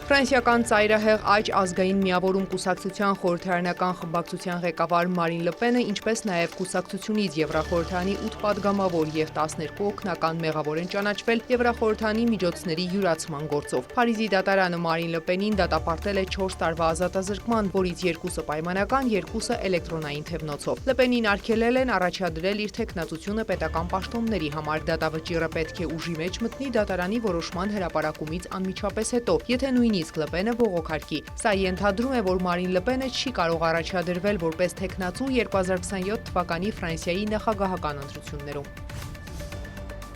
Ֆրանսիական ծայրահեղ աջ ազգային միավորում կուսակցության խորհրդարանական խմբակցության ղեկավար Մարին Լպենը, ինչպես նաև կուսակցությունից Եվրախորհրդանի 8 падգամավոր և 12 օգնական մեղավոր են ճանաչվել Եվրախորհրդանի միջոցների յուրացման գործով։ Փարիզի դատարանը Մարին Լպենին դատապարտել է 4 տարվա ազատազրկման, որից 2-ը պայմանական, 2-ը էլեկտրոնային թևնոցով։ Լպենին արգելել են առաջադրել իր թեկնածությունը պետական պաշտոնների համար։ Դատավճիռը պետք է ուժի մեջ մտնի դատարանի որոշման հրապարակումից անմիջապես հետո, եթե նույնիսկ Լպենը բողոքարկի։ Սա ենթադրում է, որ Մարին Լպենը չի կարող առաջադրվել որպես թեկնածու 2027 թվականի Ֆրանսիայի նախագահական ընտրություններում։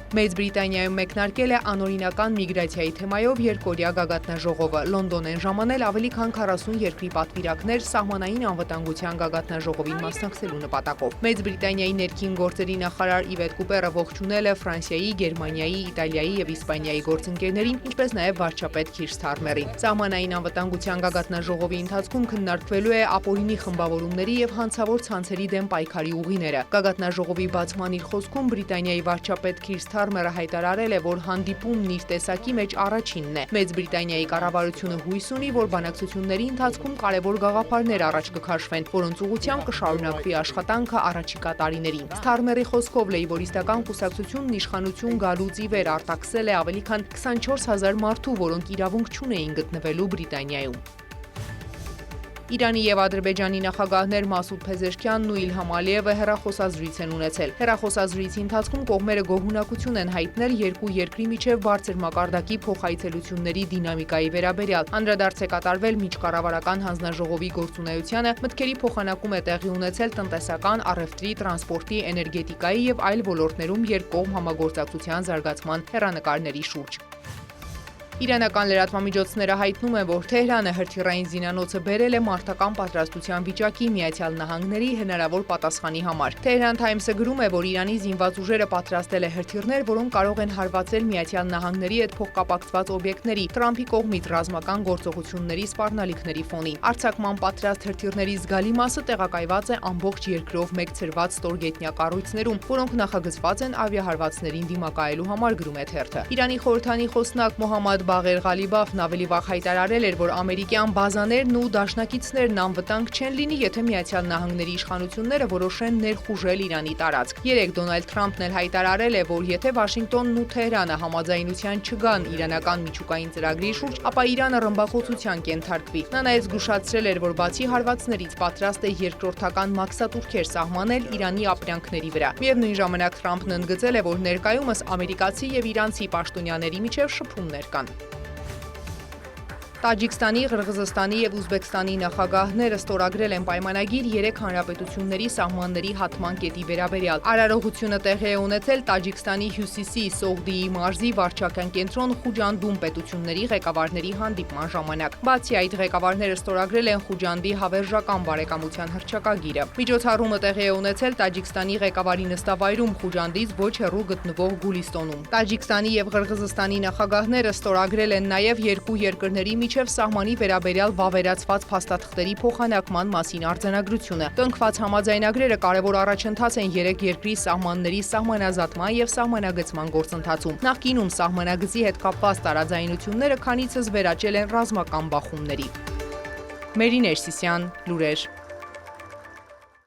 Մեծ Բրիտանիայում մեկնարկել է անօրինական միգրացիայի թեմայով երկօրյա գագաթնաժողովը։ Լոնդոն են ժամանել ավելի քան 40 երկրի պատվիրակներ սահմանային անվտանգության գագաթնաժողովին մասնակցելու նպատակով։ Մեծ Բրիտանիայի ներքին գործերի նախարար Իվետ Կուպերը ողջունել է Ֆրանսիայի, Գերմանիայի, Իտալիայի և Իսպանիայի գործընկերներին, ինչպես նաև վարչապետ Քիր Սթարմերին։ Սահմանային անվտանգության գագաթնաժողովի ընթացքում քննարկվելու է ապօրինի խմբավորումների և հանցավոր ցանցերի դեմ պայքարի ուղիները։ Գագաթնաժողովի բացման իր խոսքում Բրիտանիայի վարչապետ Քիր Սթարմերը հայտարարել է, որ հանդիպումն իր տեսակի մեջ առաջինն է։ Մեծ Բրիտանիայի կառավարությունը հույս ունի, որ բանակցությունների ընթացքում կարևոր գաղափարներ առաջ կքաշվեն, որոնց ուղղությամբ կշարունակվի աշխատանքը առաջիկա տարիներին։ Սթարմերի խոսքով Լեյբորիստական կուսակցությունն իշխանություն գալուց ի վեր արտաքսել է ավելի քան 24,000 մարդու, որոնք իրավունք չունեին գտնվելու Բրիտանիայում։ Իրանի և Ադրբեջանի նախագահներ Մասուդ Փեզեշքյանն ու Իլհամ Ալիևը հեռախոսազրույց են ունեցել։ Հեռախոսազրույցի ընթացքում կողմերը գոհունակություն են հայտնել երկու երկրի միջև բարձր մակարդակի փոխայցելությունների դինամիկայի վերաբերյալ։ Անդրադարձ է կատարվել միջկառավարական հանձնաժողովի գործունեությանը, մտքերի փոխանակում է տեղի ունեցել տնտեսական, առևտրի, տրանսպորտի, էներգետիկայի և այլ ոլորտներում երկկողմ համագործակցության զարգացման հեռանկարների շուրջ։ Իրանական լրատվամիջոցները հայտնում են, որ Թեհրանը հրթիռային զինանոցը բերել է մարտական պատրաստության վիճակի Միացյալ Նահանգների հնարավոր պատասխանի համար։ Թեհրան Թայմսը գրում է, որ Իրանի զինված ուժերը պատրաստել է հրթիռներ, որոնք կարող են հարվածել Միացյալ Նահանգների հետ փոխկապակցված օբյեկտների Թրամփի կողմից ռազմական գործողությունների սպառնալիքների ֆոնին։ Արձակման պատրաստ հրթիռների զգալի մասը տեղակայված է ամբողջ երկրով մեկ ցրված ստորգետնյա կառույցներում, որոնք նախագծված են ավիահարվածներին դիմակայելու համար, գրում է թերթը։ Իրանի խորհրդանի խոսնակ Մոհամմադ Բաղեր Ղալիբաֆն ավելի վաղ հայտարարել էր, որ ամերիկյան բազաներն ու դաշնակիցներն անվտանգ չեն լինի, եթե Միացյալ Նահանգների իշխանությունները որոշեն ներխուժել Իրանի տարածք։ Երեկ Դոնալդ Թրամփն էլ հայտարարել է, որ եթե Վաշինգտոնն ու Թեհրանը համաձայնության չգան իրանական միջուկային ծրագրի շուրջ, ապա Իրանը ռմբակոծության կենթարկվի։ Նա նաև զգուշացրել էր, որ բացի հարվածներից պատրաստ է երկրորդական մաքսատուրքեր սահմանել Իրանի ապրանքների վրա։ Միևնույն ժամանակ Թրամփն ընդգծել է, որ ներկայումս ամերիկացի և իրանցի պաշտոնյաների միջև շփումներ կան։ Տաջիկստանի, Ղրղզստանի և Ուզբեկստանի նախագահները ստորագրել են պայմանագիր 3 հանրապետությունների սահմանների հատման կետի վերաբերյալ։ Արարողությունը տեղի է ունեցել Տաջիկստանի հյուսիսի Սողդիի մարզի վարչական կենտրոն Խուջանդում պետությունների ղեկավարների հանդիպման ժամանակ։ Բացի այդ, ղեկավարները ստորագրել են Խուջանդի հավերժական բարեկամության հռչակագիրը։ Միջոցառումը տեղի է ունեցել Տաջիկստանի ղեկավարի նստավայրում Խուջանդից ոչ հեռու գտնվող Գուլիստոնում։ Տաջիկստանի և Ղրղզստանի նախագահները ստորագրել են նաև երկու երկրների միջև սահմանի վերաբերյալ վավերացված փաստաթղթերի փոխանակման մասին արձանագրությունը։ Կնքված համաձայնագրերը կարևոր առաջընթաց են 3 երկրի սահմանների սահմանազատման և սահմանագծման գործընթացում։ Նախկինում սահմանագծի հետ կապված տարաձայնությունները քանիցս վերաճել են ռազմական բախումների։ Մերին Էրսիսյան, լուրեր։